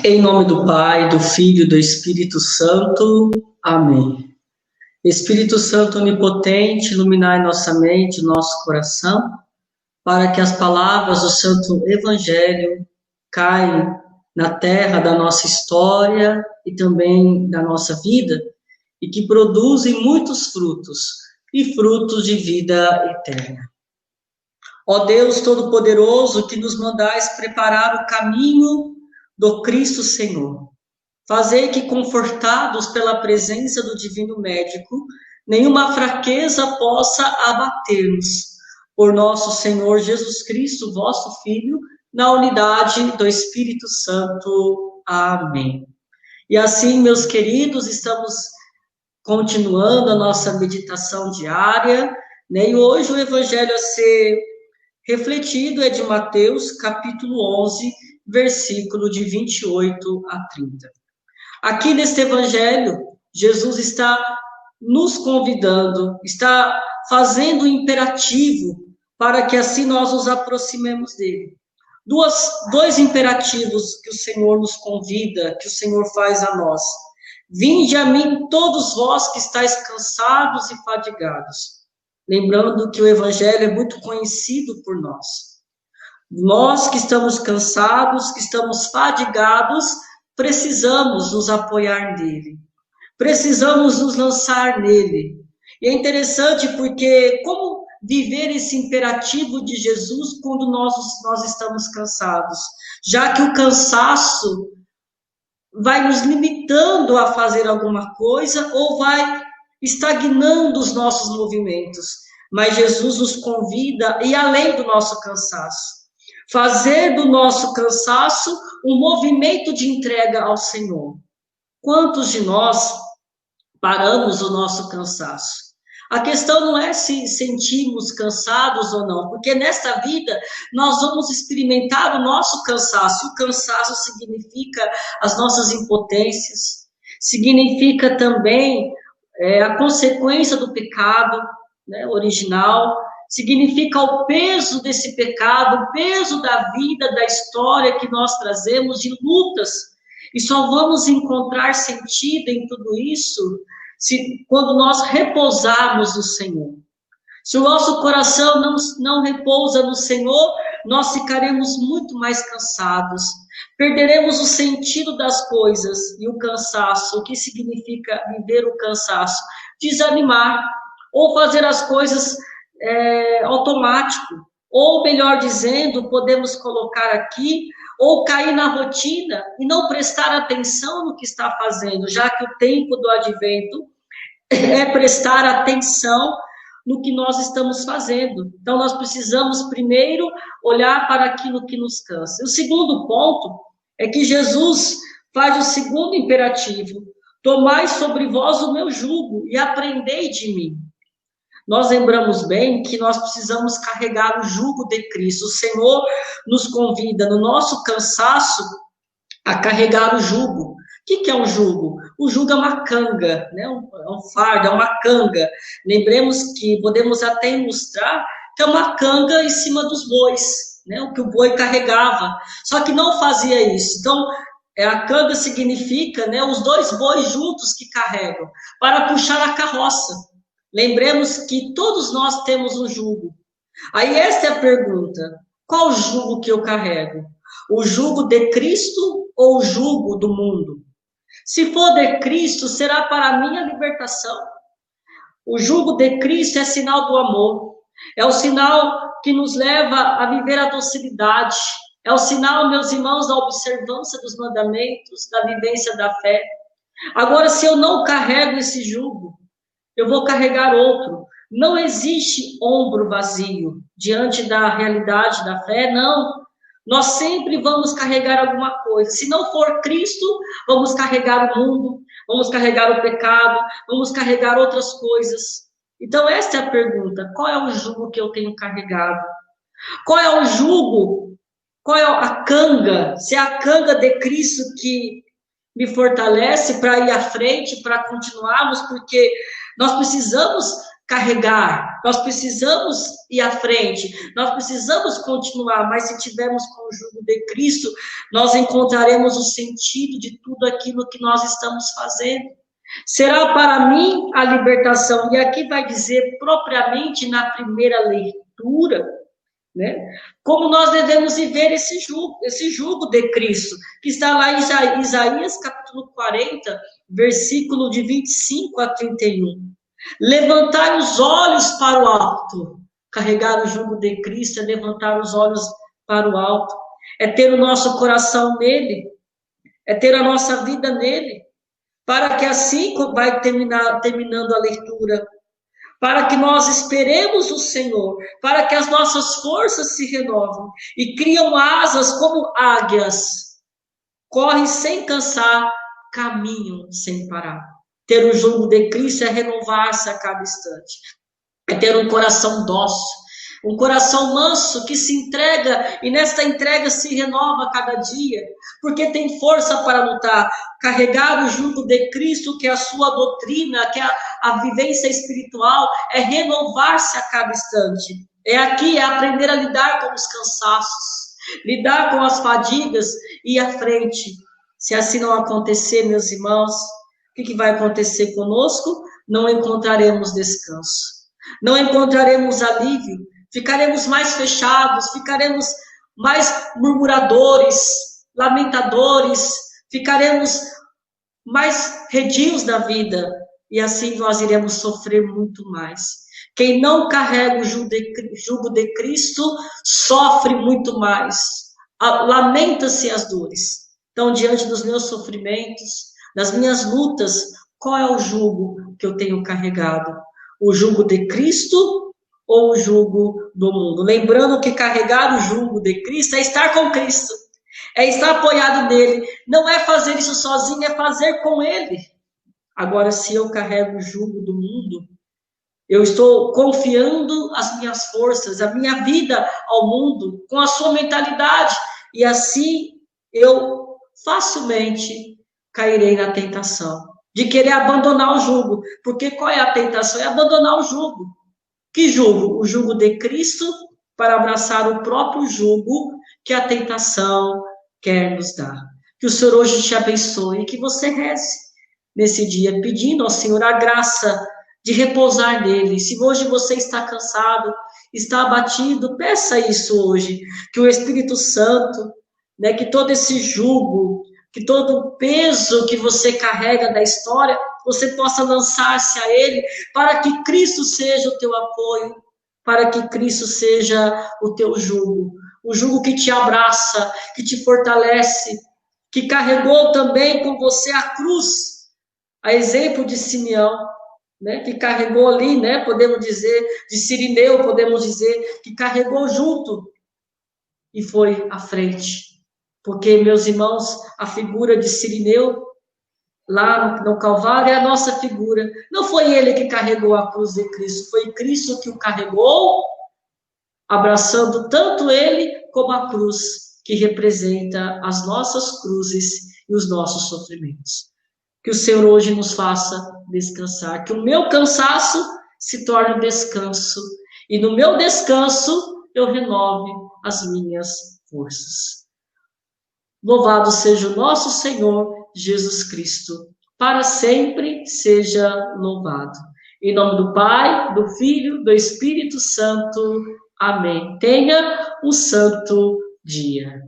Em nome do Pai, do Filho e do Espírito Santo. Amém. Espírito Santo onipotente, iluminai nossa mente, nosso coração, para que as palavras do Santo Evangelho caiam na terra da nossa história e também da nossa vida, e que produzem muitos frutos, e frutos de vida eterna. Ó Deus Todo-Poderoso, que nos mandais preparar o caminho do Cristo Senhor, fazei que, confortados pela presença do Divino Médico, nenhuma fraqueza possa abater-nos. Por nosso Senhor Jesus Cristo, vosso Filho, na unidade do Espírito Santo. Amém. E assim, meus queridos, estamos continuando a nossa meditação diária, né? E hoje o Evangelho a ser refletido é de Mateus, capítulo 11, versículo de 28 a 30. Aqui neste Evangelho, Jesus está nos convidando, está fazendo um imperativo para que assim nós nos aproximemos dele. Dois imperativos que o Senhor nos convida, que o Senhor faz a nós. Vinde a mim todos vós que estáis cansados e fadigados. Lembrando que o Evangelho é muito conhecido por nós. Nós que estamos cansados, que estamos fadigados, precisamos nos apoiar nele. Precisamos nos lançar nele. E é interessante porque como viver esse imperativo de Jesus quando nós estamos cansados? Já que o cansaço vai nos limitando a fazer alguma coisa ou vai estagnando os nossos movimentos. Mas Jesus nos convida a ir além do nosso cansaço. Fazer do nosso cansaço um movimento de entrega ao Senhor. Quantos de nós paramos o nosso cansaço? A questão não é se sentimos cansados ou não, porque nesta vida nós vamos experimentar o nosso cansaço. O cansaço significa as nossas impotências, significa também a consequência do pecado, né, original, significa o peso desse pecado, o peso da vida, da história que nós trazemos, de lutas, e só vamos encontrar sentido em tudo isso quando nós repousarmos no Senhor. Se o nosso coração não repousa no Senhor, nós ficaremos muito mais cansados, perderemos o sentido das coisas e o cansaço. O que significa viver o cansaço? Desanimar, ou fazer as coisas automático, ou melhor dizendo, podemos colocar aqui, ou cair na rotina e não prestar atenção no que está fazendo, já que o tempo do advento é prestar atenção no que nós estamos fazendo. Então, nós precisamos primeiro olhar para aquilo que nos cansa. O segundo ponto é que Jesus faz o segundo imperativo: tomai sobre vós o meu jugo e aprendei de mim. Nós lembramos bem que nós precisamos carregar o jugo de Cristo. O Senhor nos convida, no nosso cansaço, a carregar o jugo. O que é um jugo? O jugo é uma canga, né? É um fardo, é uma canga. Lembremos que podemos até ilustrar que é uma canga em cima dos bois, né? O que o boi carregava. Só que não fazia isso. Então, a canga significa, né, os dois bois juntos que carregam, para puxar a carroça. Lembremos que todos nós temos um jugo. Aí esta é a pergunta: qual jugo que eu carrego? O jugo de Cristo ou o jugo do mundo? Se for de Cristo, será para a minha libertação. O jugo de Cristo é sinal do amor. É o sinal que nos leva a viver a docilidade. É o sinal, meus irmãos, da observância dos mandamentos, da vivência da fé. Agora, se eu não carrego esse jugo, eu vou carregar outro. Não existe ombro vazio diante da realidade da fé, não. Nós sempre vamos carregar alguma coisa. Se não for Cristo, vamos carregar o mundo, vamos carregar o pecado, vamos carregar outras coisas. Então, esta é a pergunta: qual é o jugo que eu tenho carregado? Qual é o jugo? Qual é a canga? Se é a canga de Cristo que me fortalece para ir à frente, para continuarmos, porque nós precisamos carregar, nós precisamos ir à frente, nós precisamos continuar, mas se tivermos com o jugo de Cristo, nós encontraremos o sentido de tudo aquilo que nós estamos fazendo. Será para mim a libertação, e aqui vai dizer propriamente na primeira leitura, né? Como nós devemos viver esse jugo de Cristo, que está lá em Isaías capítulo 40, versículo de 25 a 31. Levantar os olhos para o alto. Carregar o jugo de Cristo é levantar os olhos para o alto, é ter o nosso coração nele, é ter a nossa vida nele, para que assim vai terminando a leitura, para que nós esperemos o Senhor, para que as nossas forças se renovam e criam asas como águias, correm sem cansar, caminham sem parar. Ter o jugo de Cristo é renovar-se a cada instante, é ter um coração dócil, um coração manso que se entrega e nesta entrega se renova a cada dia, porque tem força para lutar. Carregar o jugo de Cristo, que é a sua doutrina, que é a vivência espiritual, é renovar-se a cada instante. É aqui, é aprender a lidar com os cansaços, lidar com as fadigas e ir à frente. Se assim não acontecer, meus irmãos, o que vai acontecer conosco? Não encontraremos descanso, não encontraremos alívio, ficaremos mais fechados, ficaremos mais murmuradores, lamentadores, ficaremos mais redios da vida, e assim nós iremos sofrer muito mais. Quem não carrega o jugo de Cristo sofre muito mais, lamenta-se as dores. Então, diante dos meus sofrimentos, das minhas lutas, qual é o jugo que eu tenho carregado? O jugo de Cristo ou o jugo do mundo? Lembrando que carregar o jugo de Cristo é estar com Cristo, é estar apoiado nele, não é fazer isso sozinho, é fazer com ele. Agora, se eu carrego o jugo do mundo, eu estou confiando as minhas forças, a minha vida ao mundo, com a sua mentalidade, e assim eu facilmente cairei na tentação de querer abandonar o jugo, porque qual é a tentação? É abandonar o jugo. Que jugo? O jugo de Cristo, para abraçar o próprio jugo que a tentação quer nos dar. Que o Senhor hoje te abençoe e que você reze nesse dia, pedindo ao Senhor a graça de repousar nele. Se hoje você está cansado, está abatido, peça isso hoje, que o Espírito Santo, né, que todo esse jugo, que todo o peso que você carrega da história, você possa lançar-se a ele, para que Cristo seja o teu apoio, para que Cristo seja o teu jugo, o jugo que te abraça, que te fortalece, que carregou também com você a cruz, a exemplo de Simeão, né, que carregou ali, né, podemos dizer, de Cirineu, podemos dizer, que carregou junto e foi à frente. Porque, meus irmãos, a figura de Cirineu, lá no Calvário, é a nossa figura. Não foi ele que carregou a cruz de Cristo, foi Cristo que o carregou, abraçando tanto ele como a cruz, que representa as nossas cruzes e os nossos sofrimentos. Que o Senhor hoje nos faça descansar, que o meu cansaço se torne descanso, e no meu descanso eu renove as minhas forças. Louvado seja o nosso Senhor Jesus Cristo, para sempre seja louvado. Em nome do Pai, do Filho, do Espírito Santo. Amém. Tenha um santo dia.